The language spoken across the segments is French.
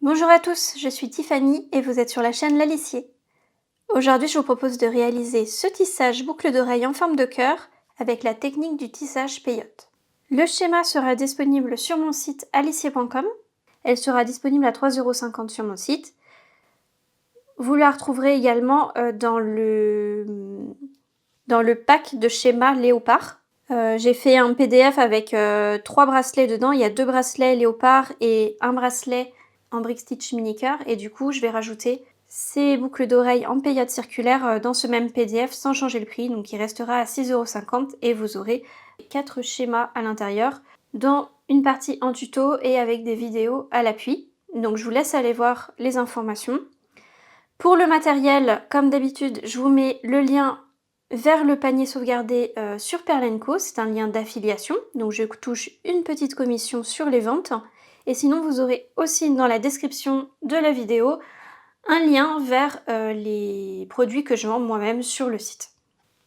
Bonjour à tous, je suis Tiffany et vous êtes sur la chaîne L'Alicier. Aujourd'hui, je vous propose de réaliser ce tissage boucle d'oreille en forme de cœur avec la technique du tissage peyote. Le schéma sera disponible sur mon site alicier.com. Elle sera disponible à 3,50 € sur mon site. Vous la retrouverez également dans le pack de schéma léopard. J'ai fait un PDF avec 3 bracelets dedans. Il y a 2 bracelets léopard et un bracelet en brick stitch mini cœur, et du coup je vais rajouter ces boucles d'oreilles en peyote circulaire dans ce même PDF sans changer le prix, donc il restera à 6,50 € et vous aurez 4 schémas à l'intérieur, dans une partie en tuto et avec des vidéos à l'appui. Donc je vous laisse aller voir les informations. Pour le matériel, comme d'habitude, je vous mets le lien vers le panier sauvegardé sur Perle & Co. C'est un lien d'affiliation, donc je touche une petite commission sur les ventes. Et sinon, vous aurez aussi dans la description de la vidéo un lien vers les produits que je vends moi-même sur le site.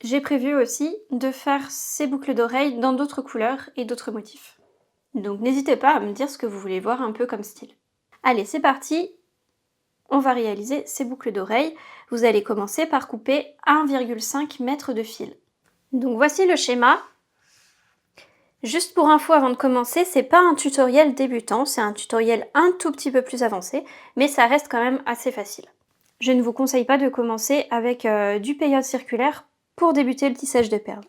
J'ai prévu aussi de faire ces boucles d'oreilles dans d'autres couleurs et d'autres motifs. Donc n'hésitez pas à me dire ce que vous voulez voir un peu comme style. Allez, c'est parti! On va réaliser ces boucles d'oreilles. Vous allez commencer par couper 1,5 m de fil. Donc voici le schéma. Juste pour info avant de commencer, c'est pas un tutoriel débutant, c'est un tutoriel un tout petit peu plus avancé, mais ça reste quand même assez facile. Je ne vous conseille pas de commencer avec du peyote circulaire pour débuter le tissage de perles.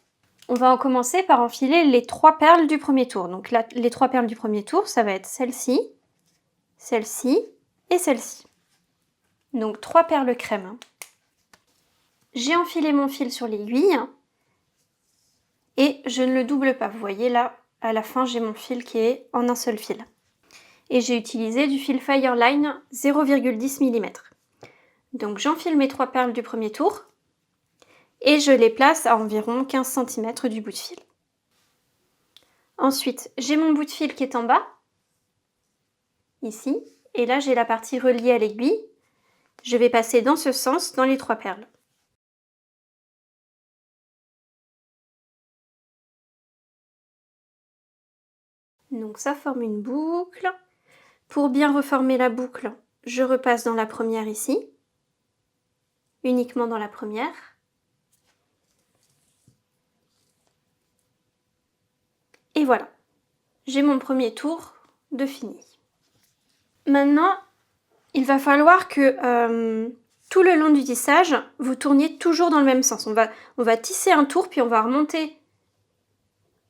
On va en commencer par enfiler les 3 perles du premier tour. Donc là, les 3 perles du premier tour, ça va être celle-ci, celle-ci et celle-ci. Donc 3 perles crème. J'ai enfilé mon fil sur l'aiguille et je ne le double pas. Vous voyez là, à la fin, j'ai mon fil qui est en un seul fil. Et j'ai utilisé du fil Fireline 0,10 mm. Donc j'enfile mes 3 perles du premier tour et je les place à environ 15 cm du bout de fil. Ensuite, j'ai mon bout de fil qui est en bas, ici, et là j'ai la partie reliée à l'aiguille. Je vais passer dans ce sens dans les 3 perles. Donc ça forme une boucle. Pour bien reformer la boucle, je repasse dans la première ici, uniquement dans la première. Et voilà, j'ai mon premier tour de fini. Maintenant, il va falloir que tout le long du tissage, vous tourniez toujours dans le même sens. On va tisser un tour, puis on va remonter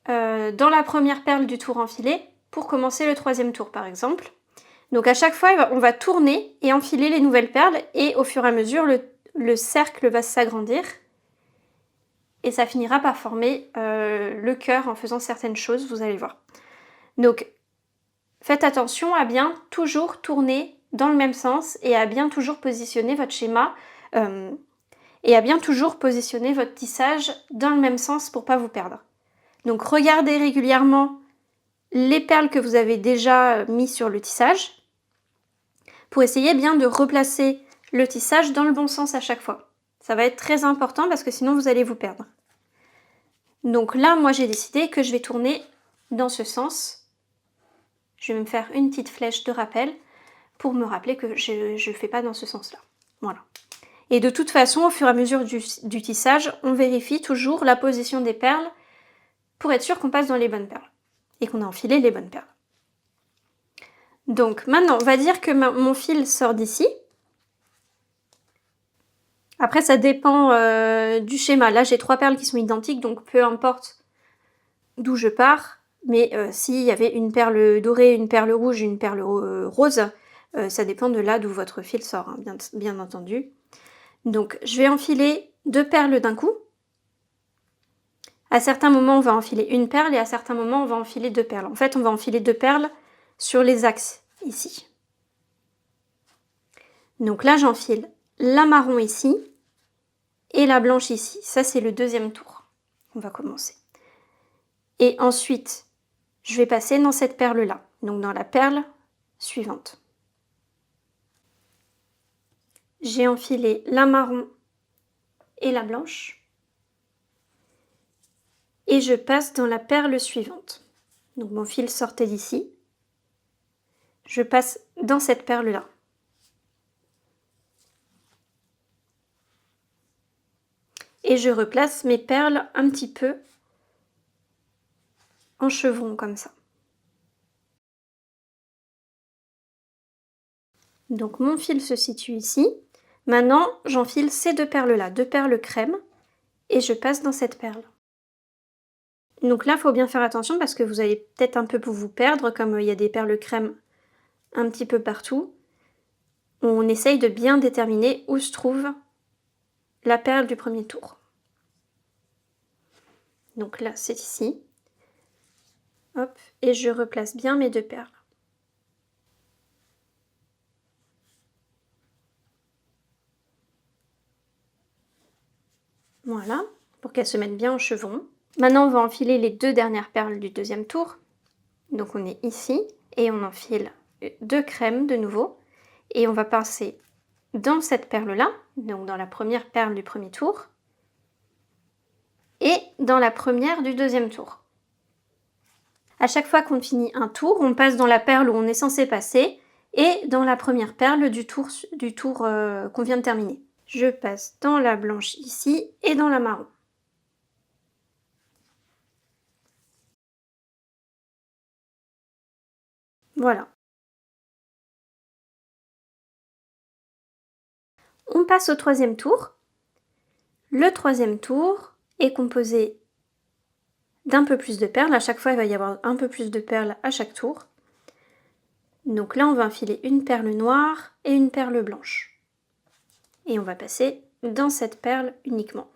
dans la première perle du tour enfilé pour commencer le troisième tour par exemple. Donc à chaque fois, on va tourner et enfiler les nouvelles perles, et au fur et à mesure, le cercle va s'agrandir. Et ça finira par former le cœur en faisant certaines choses, vous allez voir. Donc, faites attention à bien toujours tourner dans le même sens et à bien toujours positionner votre schéma et à bien toujours positionner votre tissage dans le même sens pour pas vous perdre. Donc, regardez régulièrement les perles que vous avez déjà mis sur le tissage pour essayer bien de replacer le tissage dans le bon sens à chaque fois. Ça va être très important parce que sinon vous allez vous perdre. Donc là, moi j'ai décidé que je vais tourner dans ce sens. Je vais me faire une petite flèche de rappel pour me rappeler que je ne fais pas dans ce sens-là. Voilà. Et de toute façon, au fur et à mesure du tissage, on vérifie toujours la position des perles pour être sûr qu'on passe dans les bonnes perles et qu'on a enfilé les bonnes perles. Donc maintenant, on va dire que mon fil sort d'ici. Après, ça dépend du schéma. Là, j'ai 3 perles qui sont identiques, donc peu importe d'où je pars. Mais s'il y avait une perle dorée, une perle rouge, une perle rose, ça dépend de là d'où votre fil sort, hein, bien entendu. Donc, je vais enfiler 2 perles d'un coup. À certains moments, on va enfiler une perle et à certains moments, on va enfiler 2 perles. En fait, on va enfiler 2 perles sur les axes, ici. Donc là, j'enfile la marron ici et la blanche ici. Ça, c'est le deuxième tour. On va commencer. Et ensuite, je vais passer dans cette perle-là, donc dans la perle suivante. J'ai enfilé la marron et la blanche. Et je passe dans la perle suivante. Donc mon fil sortait d'ici. je passe dans cette perle-là. Et je replace mes perles un petit peu en chevron comme ça. Donc mon fil se situe ici. Maintenant, j'enfile ces deux perles-là, deux perles crème, et je passe dans cette perle. Donc là, il faut bien faire attention parce que vous allez peut-être un peu vous perdre, comme il y a des perles crème un petit peu partout. On essaye de bien déterminer où se trouve la perle du premier tour. Donc là, c'est ici. Hop, et je replace bien mes deux perles. Voilà, pour qu'elles se mettent bien en chevron. Maintenant, on va enfiler les deux dernières perles du deuxième tour. Donc on est ici, et on enfile deux crèmes de nouveau. Et on va passer dans cette perle-là, donc dans la première perle du premier tour, et dans la première du deuxième tour. À chaque fois qu'on finit un tour, on passe dans la perle où on est censé passer, et dans la première perle du tour qu'on vient de terminer. Je passe dans la blanche ici, et dans la marron. Voilà. On passe au troisième tour. Le troisième tour est composé d'un peu plus de perles. À chaque fois, il va y avoir un peu plus de perles à chaque tour. Donc là, on va enfiler une perle noire et une perle blanche. Et on va passer dans cette perle uniquement.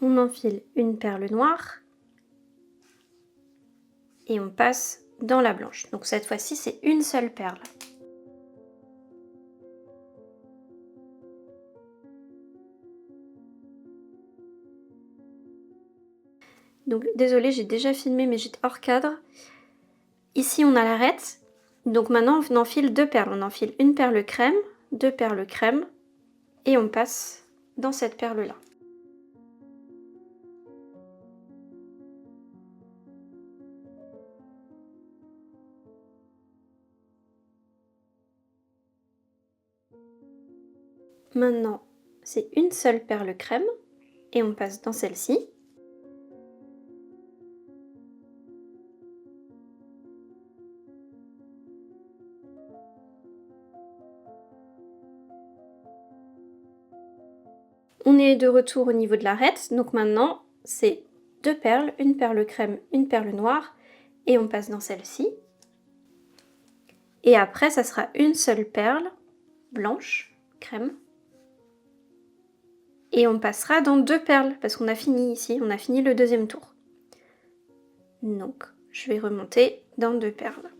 On enfile une perle noire et on passe dans la blanche. Donc cette fois-ci, c'est une seule perle. Donc désolée, j'ai déjà filmé mais j'étais hors cadre. Ici on a l'arête. Donc maintenant on enfile deux perles. On enfile une perle crème, deux perles crème et on passe dans cette perle-là. Maintenant, c'est une seule perle crème et on passe dans celle-ci. On est de retour au niveau de l'arête, donc maintenant c'est deux perles, une perle crème, une perle noire, et on passe dans celle-ci. Et après, ça sera une seule perle blanche, crème, et on passera dans deux perles, parce qu'on a fini ici, on a fini le deuxième tour. Donc, je vais remonter dans deux perles.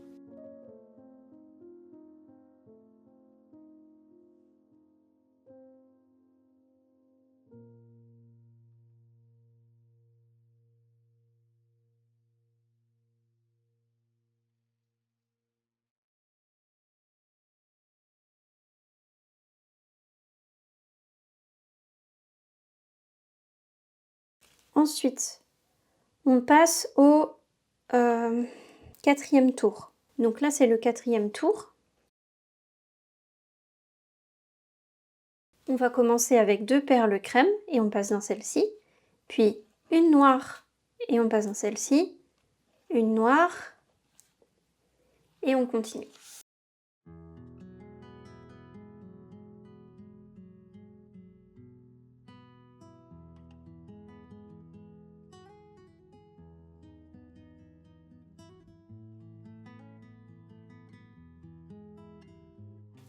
Ensuite, on passe au quatrième tour. Donc là, c'est le quatrième tour. On va commencer avec deux perles crème et on passe dans celle-ci. Puis une noire et on passe dans celle-ci. Une noire et on continue.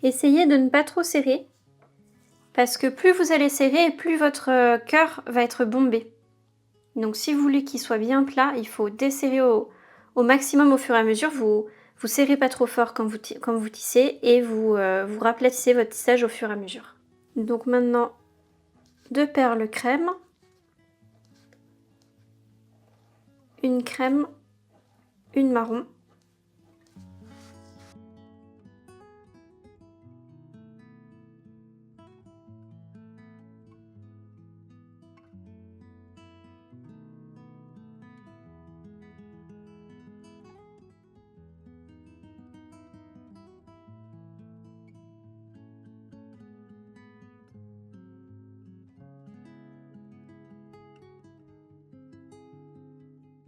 Essayez de ne pas trop serrer, parce que plus vous allez serrer, plus votre cœur va être bombé. Donc si vous voulez qu'il soit bien plat, il faut desserrer au maximum au fur et à mesure. Vous serrez pas trop fort quand vous tissez et vous raplatissez votre tissage au fur et à mesure. Donc maintenant, deux perles crème, une crème, une marron,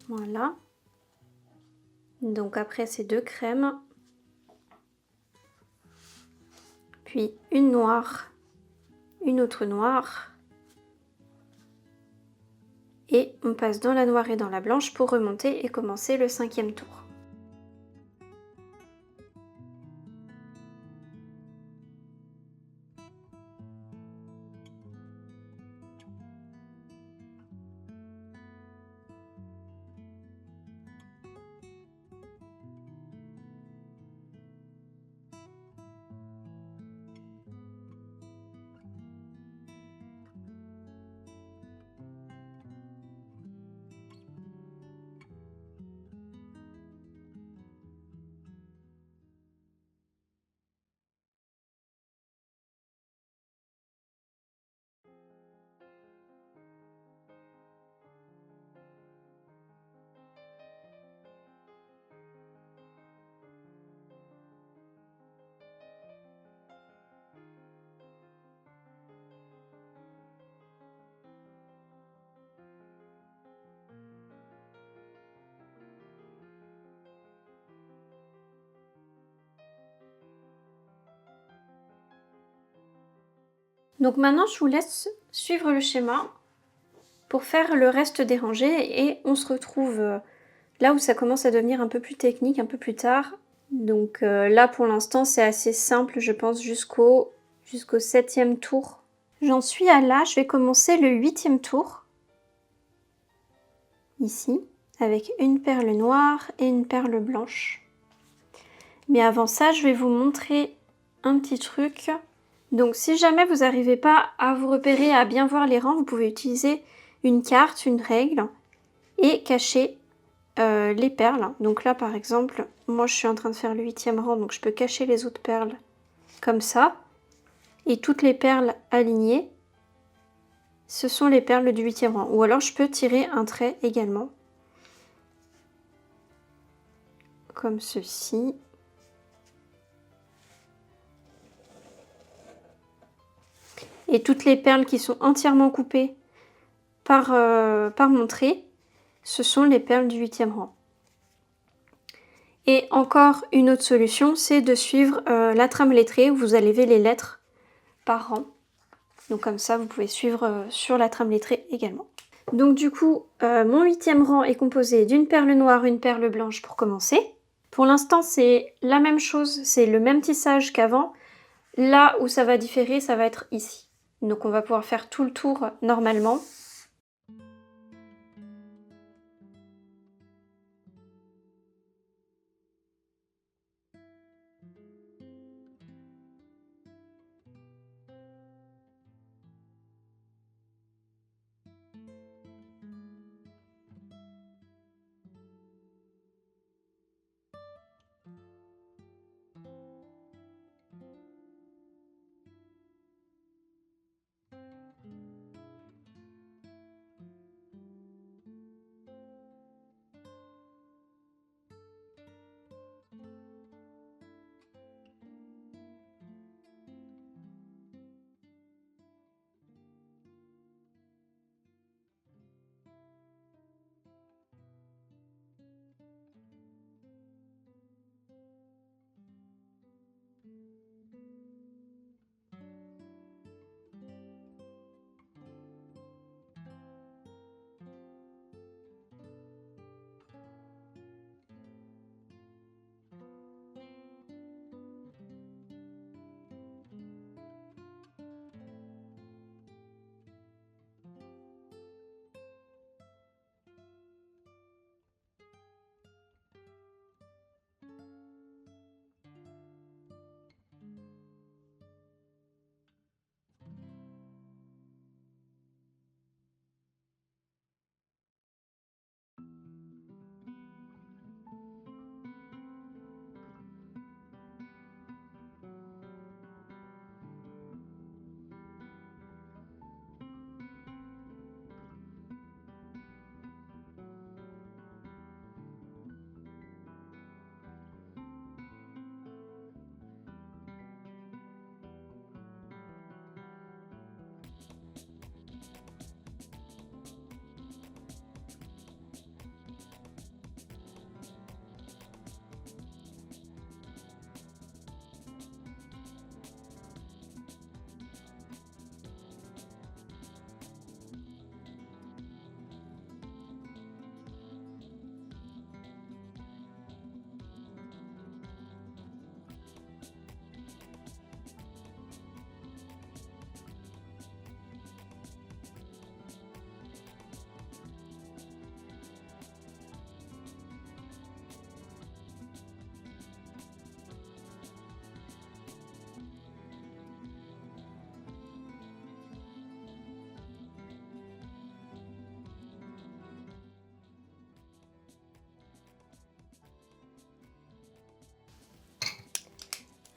Voilà. Donc après ces 2 crèmes, puis une noire, une autre noire, et on passe dans la noire et dans la blanche pour remonter et commencer le 5e tour. Donc maintenant je vous laisse suivre le schéma pour faire le reste des rangées et on se retrouve là où ça commence à devenir un peu plus technique, un peu plus tard. Donc là pour l'instant c'est assez simple je pense jusqu'au 7e tour. J'en suis à là, je vais commencer le 8e tour. Ici, avec une perle noire et une perle blanche. Mais avant ça, je vais vous montrer un petit truc. Donc si jamais vous n'arrivez pas à vous repérer, à bien voir les rangs, vous pouvez utiliser une carte, une règle, et cacher les perles. Donc là par exemple, moi je suis en train de faire le 8e rang, donc je peux cacher les autres perles comme ça. Et toutes les perles alignées, ce sont les perles du 8e rang. Ou alors je peux tirer un trait également. Comme ceci. Et toutes les perles qui sont entièrement coupées par mon trait, ce sont les perles du 8e rang. Et encore une autre solution, c'est de suivre la trame lettrée où vous allez lever les lettres par rang. Donc comme ça, vous pouvez suivre sur la trame lettrée également. Donc du coup, mon 8e rang est composé d'une perle noire, une perle blanche pour commencer. Pour l'instant, c'est la même chose, c'est le même tissage qu'avant. Là où ça va différer, ça va être ici. Donc on va pouvoir faire tout le tour normalement.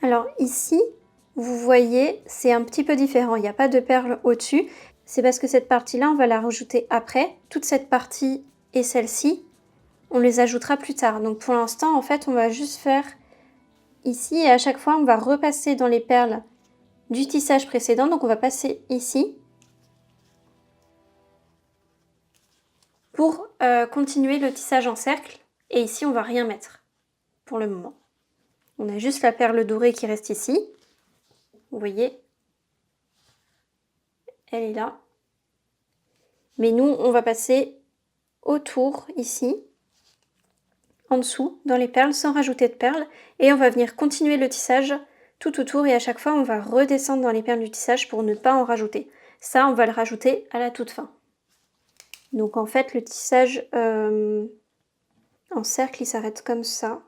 Alors ici, vous voyez, c'est un petit peu différent, il n'y a pas de perles au-dessus. C'est parce que cette partie-là, on va la rajouter après. Toute cette partie et celle-ci, on les ajoutera plus tard. Donc pour l'instant, en fait, on va juste faire ici et à chaque fois, on va repasser dans les perles du tissage précédent. Donc on va passer ici pour continuer le tissage en cercle. Et ici, on va rien mettre pour le moment. On a juste la perle dorée qui reste ici. Vous voyez, elle est là. Mais nous, on va passer autour ici, en dessous, dans les perles, sans rajouter de perles. Et on va venir continuer le tissage tout autour. Et à chaque fois, on va redescendre dans les perles du tissage pour ne pas en rajouter. Ça, on va le rajouter à la toute fin. Donc en fait, le tissage en cercle, il s'arrête comme ça.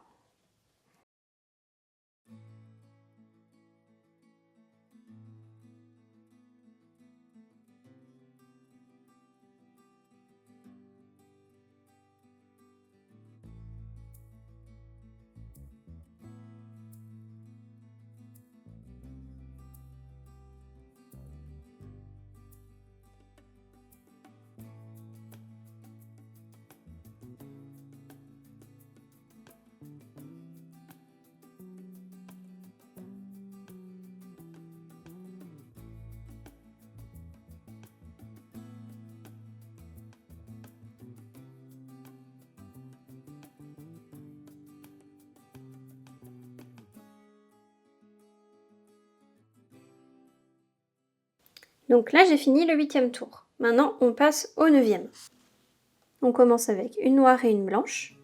Donc là, j'ai fini le 8e tour. Maintenant, on passe au 9e. On commence avec une noire et une blanche.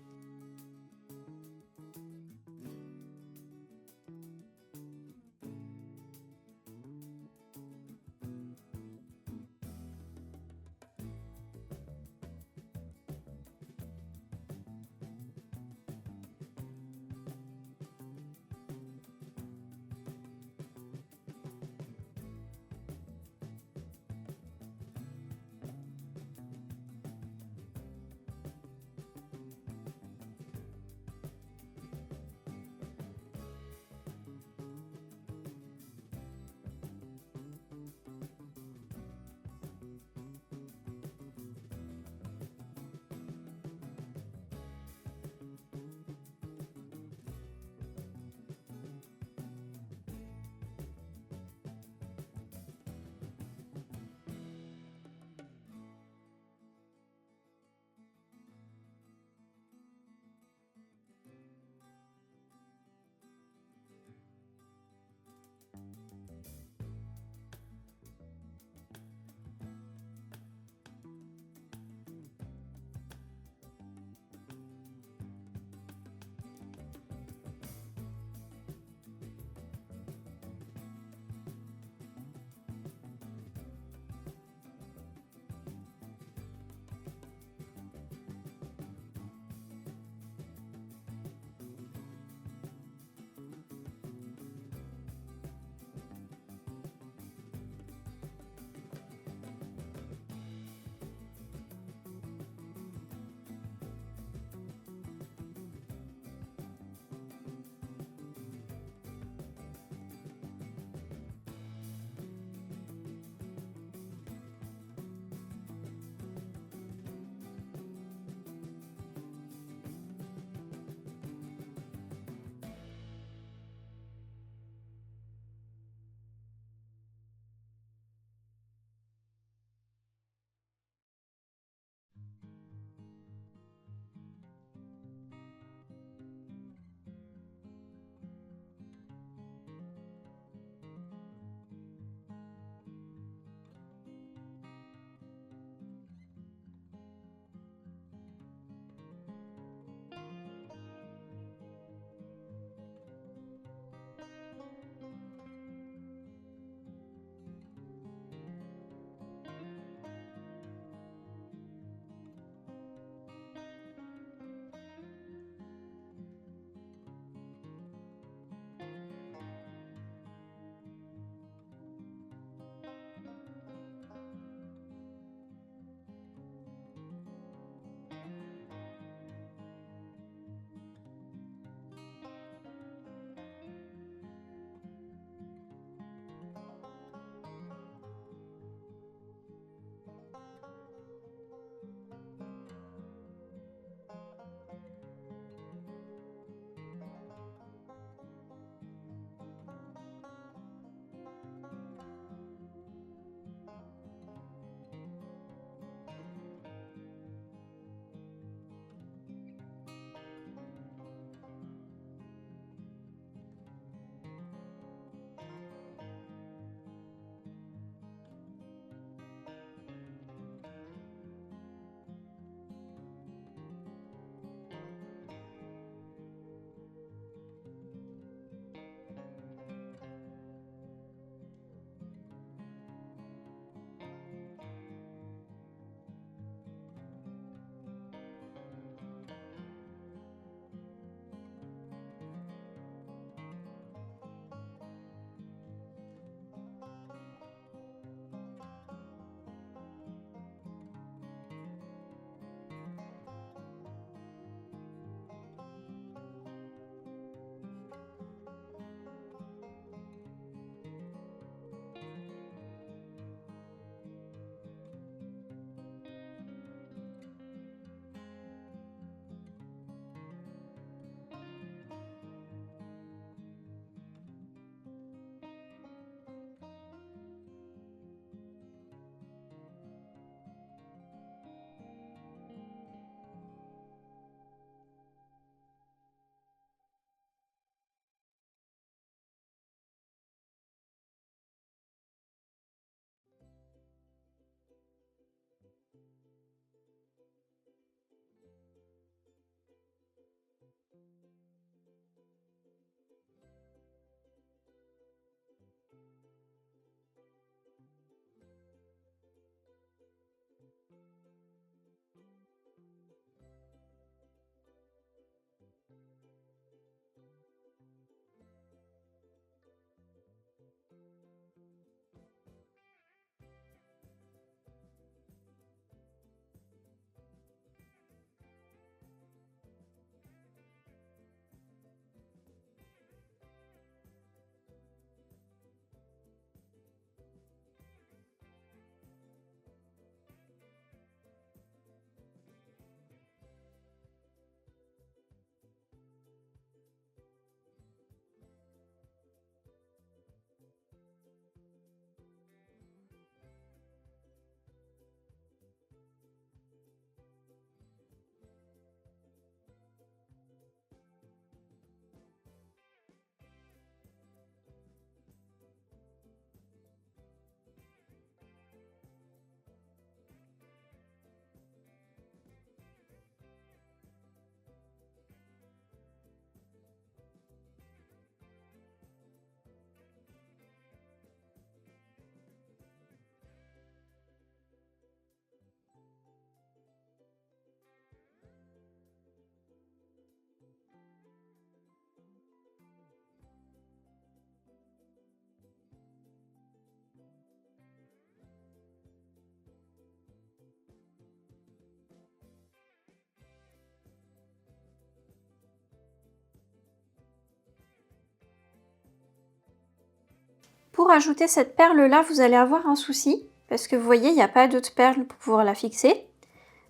Pour ajouter cette perle-là, vous allez avoir un souci, parce que vous voyez, il n'y a pas d'autre perle pour pouvoir la fixer.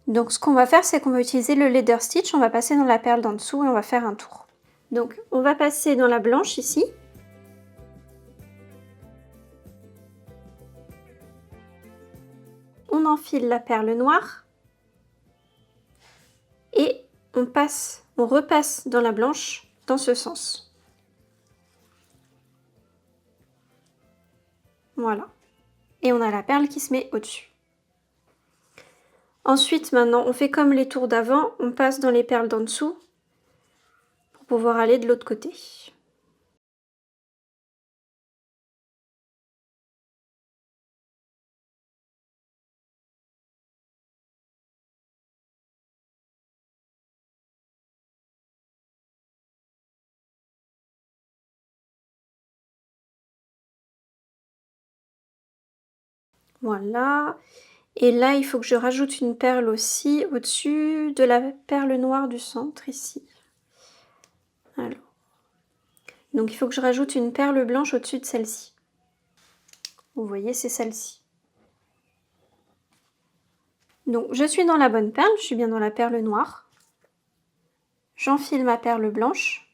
Donc ce qu'on va faire, c'est qu'on va utiliser le leader stitch, on va passer dans la perle d'en dessous et on va faire un tour. Donc on va passer dans la blanche ici. On enfile la perle noire. Et on repasse dans la blanche dans ce sens. Voilà. Et on a la perle qui se met au-dessus. Ensuite, maintenant, on fait comme les tours d'avant, on passe dans les perles d'en dessous pour pouvoir aller de l'autre côté. Voilà. Et là, il faut que je rajoute une perle aussi au-dessus de la perle noire du centre, ici. Alors. Donc, il faut que je rajoute une perle blanche au-dessus de celle-ci. Vous voyez, c'est celle-ci. Donc, je suis dans la bonne perle, je suis bien dans la perle noire. J'enfile ma perle blanche.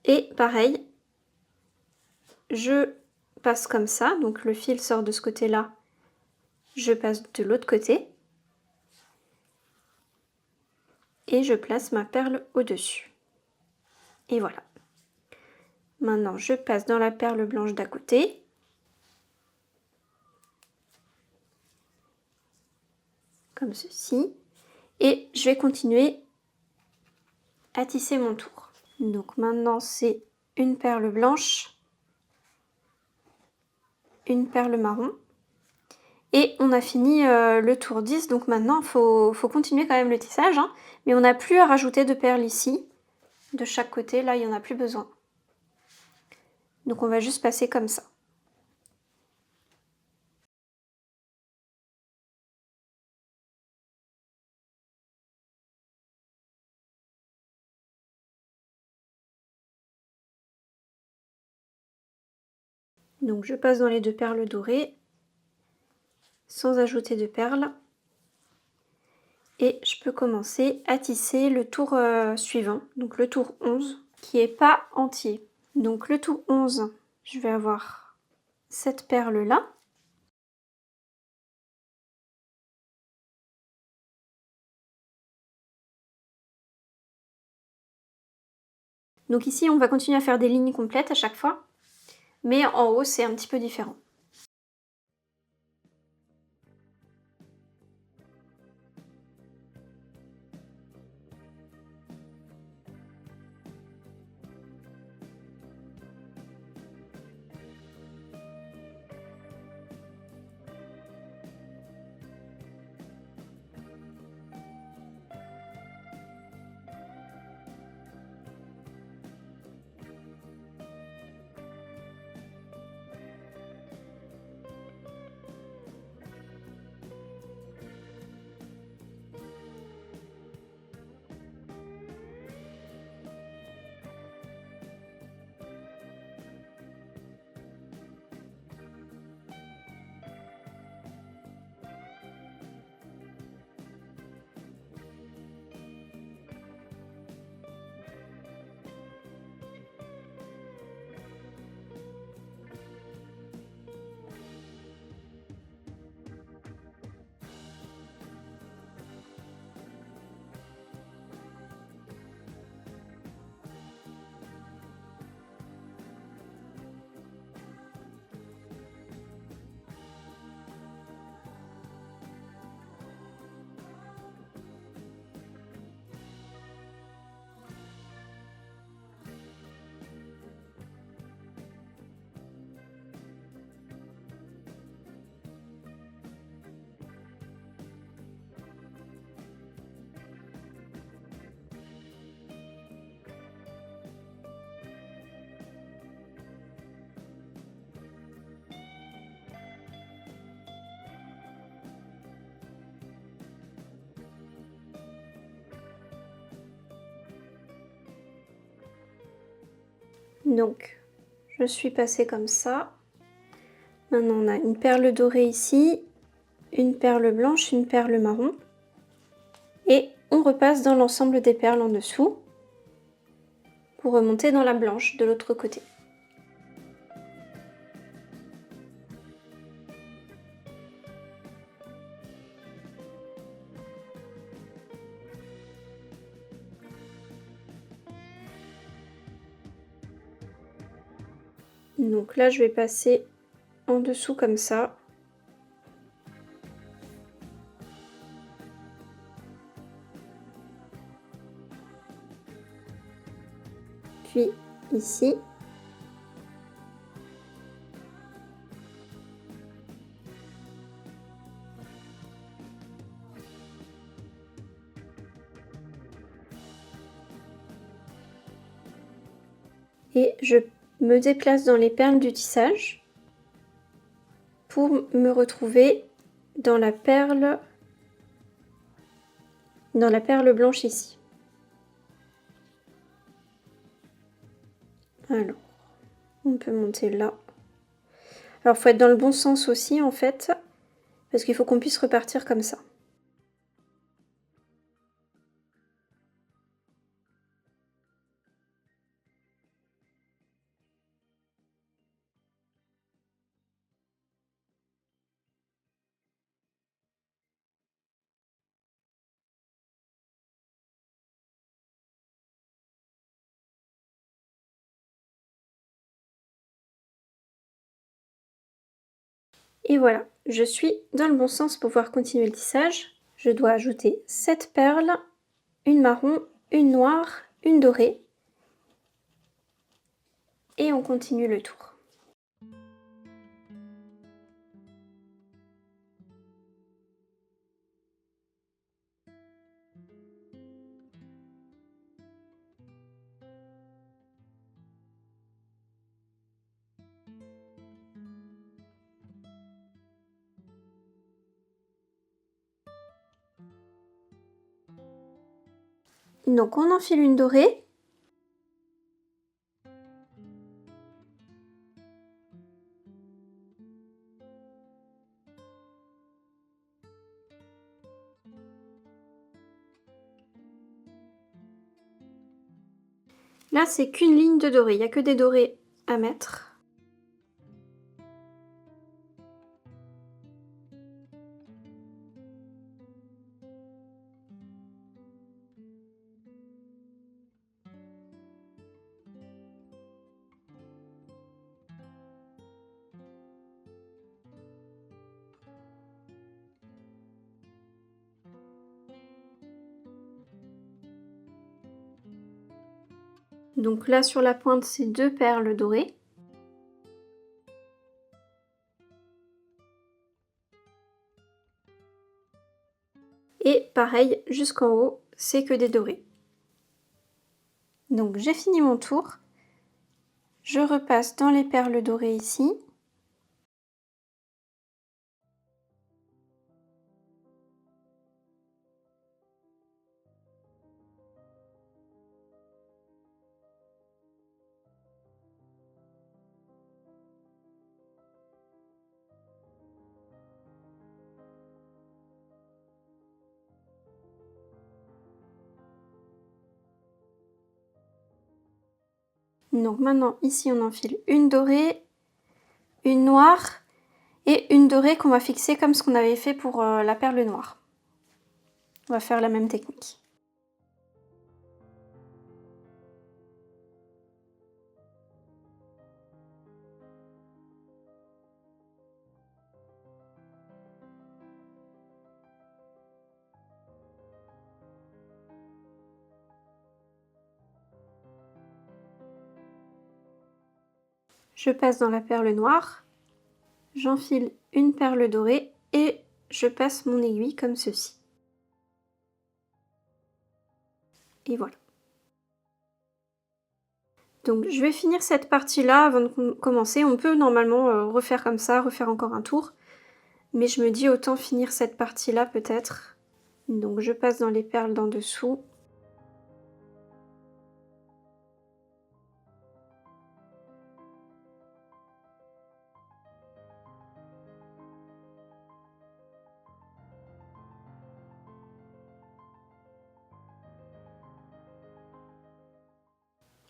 Et pareil, je passe comme ça, donc le fil sort de ce côté-là, je passe de l'autre côté. Et je place ma perle au-dessus. Et voilà. Maintenant, je passe dans la perle blanche d'à côté. Comme ceci. Et je vais continuer à tisser mon tour. Donc maintenant, c'est une perle blanche, une perle marron. Et on a fini le tour 10, donc maintenant, il faut continuer quand même le tissage. Hein, mais on n'a plus à rajouter de perles ici, de chaque côté. Là, il n'y en a plus besoin. Donc on va juste passer comme ça. Donc je passe dans les deux perles dorées, sans ajouter de perles. Et je peux commencer à tisser le tour suivant, donc le tour 11, qui n'est pas entier. Donc le tour 11, je vais avoir cette perle-là. Donc ici, on va continuer à faire des lignes complètes à chaque fois, mais en haut, c'est un petit peu différent. Donc, je suis passée comme ça. Maintenant, on a une perle dorée ici, une perle blanche, une perle marron. Et on repasse dans l'ensemble des perles en dessous pour remonter dans la blanche de l'autre côté. Donc là, je vais passer en dessous comme ça. Puis ici. Et je me déplace dans les perles du tissage pour me retrouver dans la perle blanche ici. Alors, on peut monter là. Alors, il faut être dans le bon sens aussi, en fait, parce qu'il faut qu'on puisse repartir comme ça. Et voilà, je suis dans le bon sens pour pouvoir continuer le tissage. Je dois ajouter 7 perles, une marron, une noire, une dorée. Et on continue le tour. Donc on enfile une dorée. Là, c'est qu'une ligne de dorée, il n'y a que des dorées à mettre. Donc là, sur la pointe, c'est 2 perles dorées. Et pareil, jusqu'en haut, c'est que des dorés. Donc j'ai fini mon tour. Je repasse dans les perles dorées ici. Donc maintenant, ici, on enfile une dorée, une noire et une dorée qu'on va fixer comme ce qu'on avait fait pour la perle noire. On va faire la même technique. Je passe dans la perle noire, j'enfile une perle dorée et je passe mon aiguille comme ceci. Et voilà. Donc je vais finir cette partie-là avant de commencer. On peut normalement refaire comme ça, refaire encore un tour. Mais je me dis autant finir cette partie-là peut-être. Donc je passe dans les perles d'en dessous.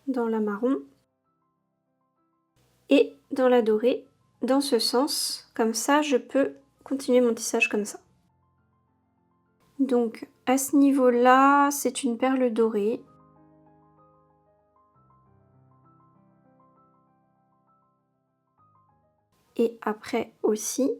dans la marron et dans la dorée, dans ce sens. Comme ça, je peux continuer mon tissage comme ça. Donc à ce niveau-là, c'est une perle dorée. Et après aussi.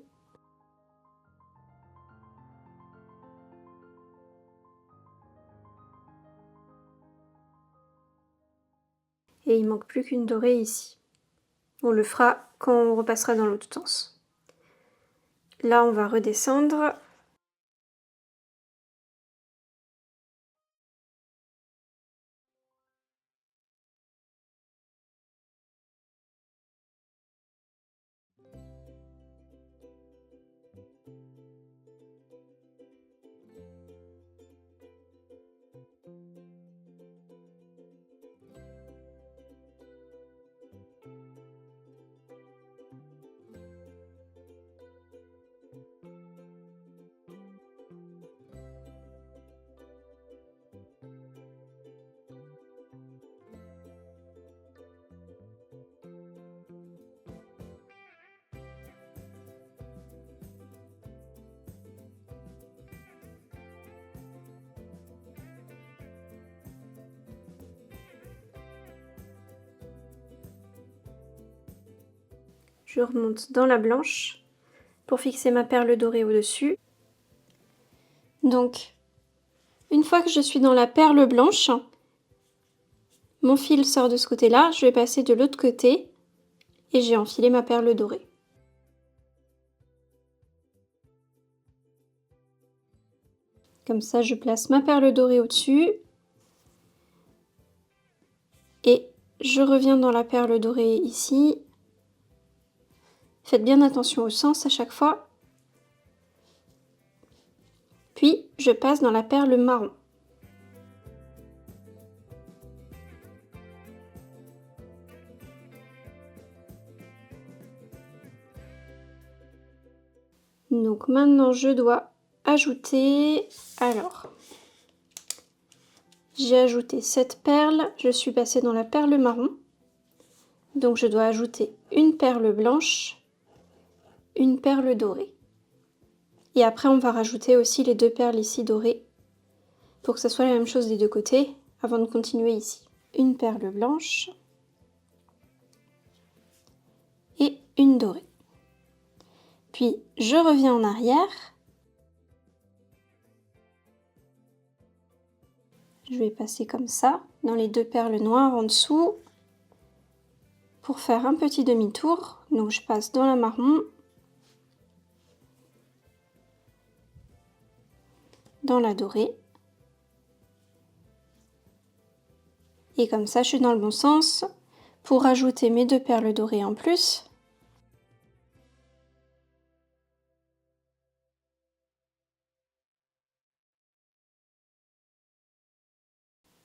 Et il manque plus qu'une dorée ici. On le fera quand on repassera dans l'autre sens. Là, on va redescendre. Je remonte dans la blanche pour fixer ma perle dorée au-dessus. Donc, une fois que je suis dans la perle blanche, mon fil sort de ce côté-là, je vais passer de l'autre côté et j'ai enfilé ma perle dorée. Comme ça, je place ma perle dorée au-dessus et je reviens dans la perle dorée ici. Faites bien attention au sens à chaque fois. Puis, je passe dans la perle marron. Donc maintenant, je dois ajouter... Alors, j'ai ajouté cette perle, je suis passée dans la perle marron. Donc je dois ajouter une perle blanche, une perle dorée. Et après, on va rajouter aussi les deux perles ici dorées pour que ça soit la même chose des deux côtés avant de continuer ici. Une perle blanche et une dorée. Puis je reviens en arrière. Je vais passer comme ça dans les deux perles noires en dessous pour faire un petit demi-tour. Donc je passe dans la marron, dans la dorée. Et comme ça, je suis dans le bon sens pour rajouter mes deux perles dorées en plus.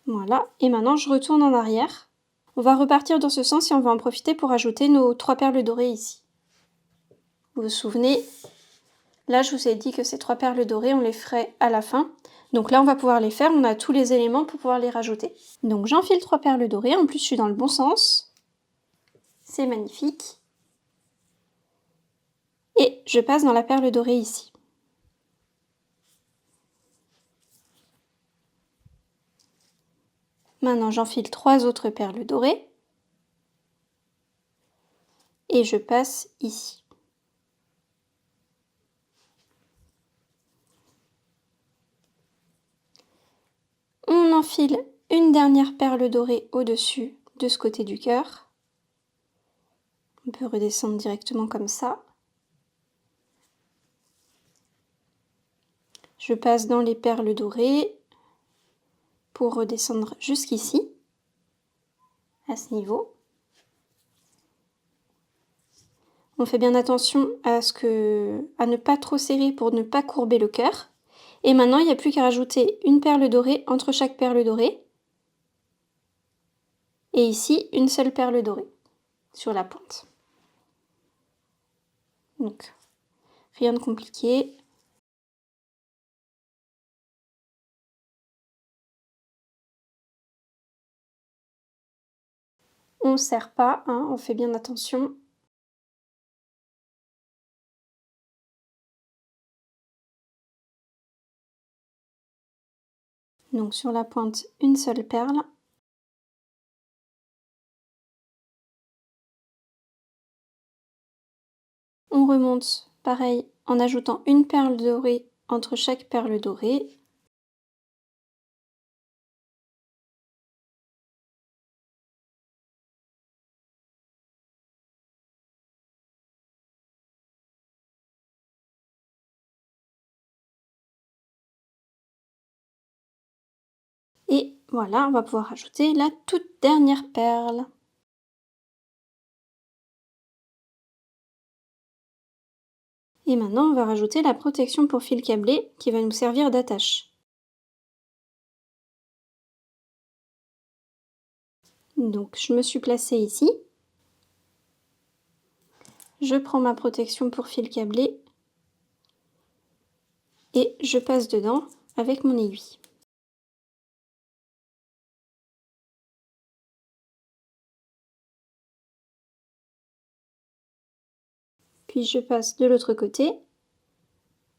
Voilà, et maintenant je retourne en arrière. On va repartir dans ce sens et on va en profiter pour ajouter nos trois perles dorées ici. Vous vous souvenez, là je vous ai dit que ces trois perles dorées, on les ferait à la fin. Donc là on va pouvoir les faire, on a tous les éléments pour pouvoir les rajouter. Donc j'enfile trois perles dorées, en plus je suis dans le bon sens. C'est magnifique. Et je passe dans la perle dorée ici. Maintenant j'enfile trois autres perles dorées. Et je passe ici. On enfile une dernière perle dorée au-dessus de ce côté du cœur. On peut redescendre directement comme ça. Je passe dans les perles dorées pour redescendre jusqu'ici, à ce niveau. On fait bien attention à ne pas trop serrer pour ne pas courber le cœur. Et maintenant, il n'y a plus qu'à rajouter une perle dorée entre chaque perle dorée. Et ici, une seule perle dorée sur la pointe. Donc, rien de compliqué. On ne serre pas, hein, on fait bien attention. Donc sur la pointe, une seule perle. On remonte, pareil, en ajoutant une perle dorée entre chaque perle dorée. Et voilà, on va pouvoir ajouter la toute dernière perle. Et maintenant, on va rajouter la protection pour fil câblé qui va nous servir d'attache. Donc, je me suis placée ici. Je prends ma protection pour fil câblé et je passe dedans avec mon aiguille. Puis je passe de l'autre côté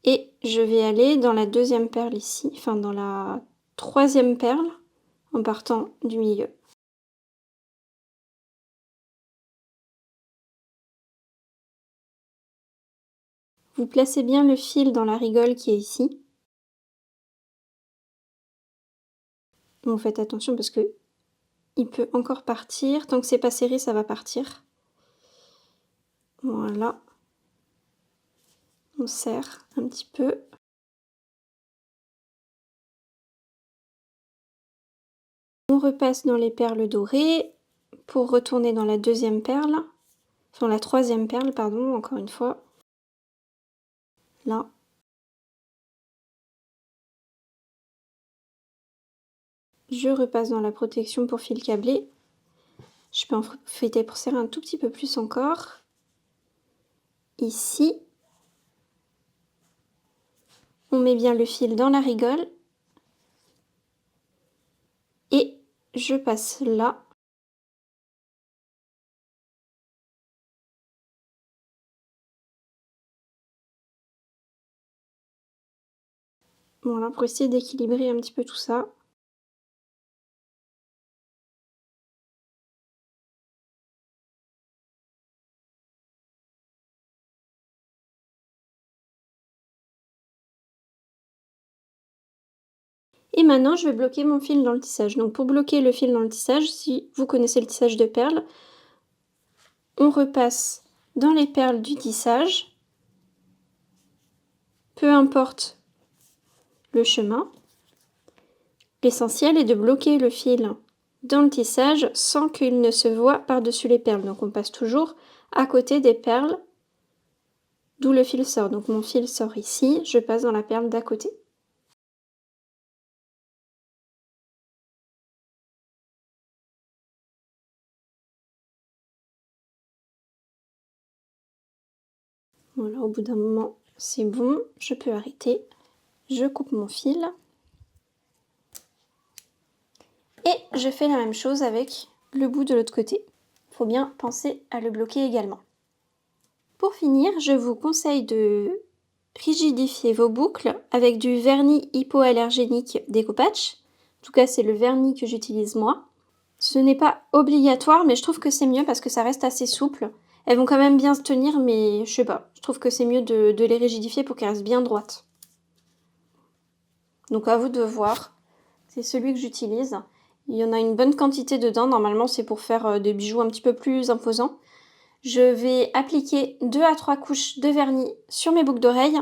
et je vais aller dans la deuxième perle ici, enfin dans la troisième perle en partant du milieu. Vous placez bien le fil dans la rigole qui est ici. Bon, faites attention parce que il peut encore partir. Tant que c'est pas serré, ça va partir. Voilà. On serre un petit peu. On repasse dans les perles dorées pour retourner dans la deuxième perle. Enfin, la troisième perle, pardon, encore une fois. Là. Je repasse dans la protection pour fil câblé. Je peux en profiter pour serrer un tout petit peu plus encore. Ici. On met bien le fil dans la rigole. Et je passe là. Voilà, pour essayer d'équilibrer un petit peu tout ça. Et maintenant, je vais bloquer mon fil dans le tissage. Donc pour bloquer le fil dans le tissage, si vous connaissez le tissage de perles, on repasse dans les perles du tissage, peu importe le chemin. L'essentiel est de bloquer le fil dans le tissage sans qu'il ne se voie par-dessus les perles. Donc on passe toujours à côté des perles d'où le fil sort. Donc mon fil sort ici, je passe dans la perle d'à côté. Voilà, au bout d'un moment, c'est bon, je peux arrêter. Je coupe mon fil. Et je fais la même chose avec le bout de l'autre côté. Il faut bien penser à le bloquer également. Pour finir, je vous conseille de rigidifier vos boucles avec du vernis hypoallergénique Decopatch. En tout cas, c'est le vernis que j'utilise moi. Ce n'est pas obligatoire, mais je trouve que c'est mieux parce que ça reste assez souple. Elles vont quand même bien se tenir, mais je sais pas. Je trouve que c'est mieux de les rigidifier pour qu'elles restent bien droites. Donc à vous de voir. C'est celui que j'utilise. Il y en a une bonne quantité dedans. Normalement, c'est pour faire des bijoux un petit peu plus imposants. Je vais appliquer 2 à 3 couches de vernis sur mes boucles d'oreilles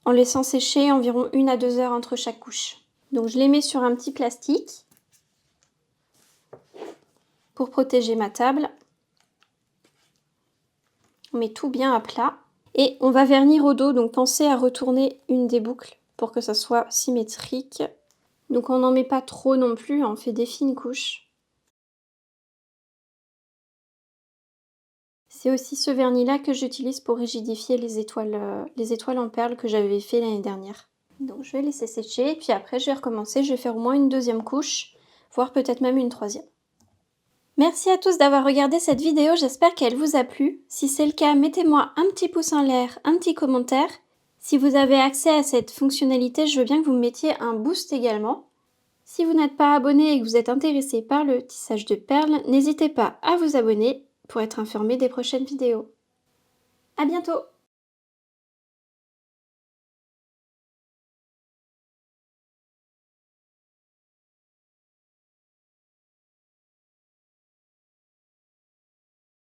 en laissant sécher environ 1 à 2 heures entre chaque couche. Donc je les mets sur un petit plastique pour protéger ma table. On met tout bien à plat et on va vernir au dos, donc pensez à retourner une des boucles pour que ça soit symétrique. Donc on n'en met pas trop non plus, on fait des fines couches. C'est aussi ce vernis-là que j'utilise pour rigidifier les étoiles en perles que j'avais fait l'année dernière. Donc je vais laisser sécher, puis après je vais recommencer, je vais faire au moins une deuxième couche, voire peut-être même une troisième. Merci à tous d'avoir regardé cette vidéo, j'espère qu'elle vous a plu. Si c'est le cas, mettez-moi un petit pouce en l'air, un petit commentaire. Si vous avez accès à cette fonctionnalité, je veux bien que vous me mettiez un boost également. Si vous n'êtes pas abonné et que vous êtes intéressé par le tissage de perles, n'hésitez pas à vous abonner pour être informé des prochaines vidéos. À bientôt!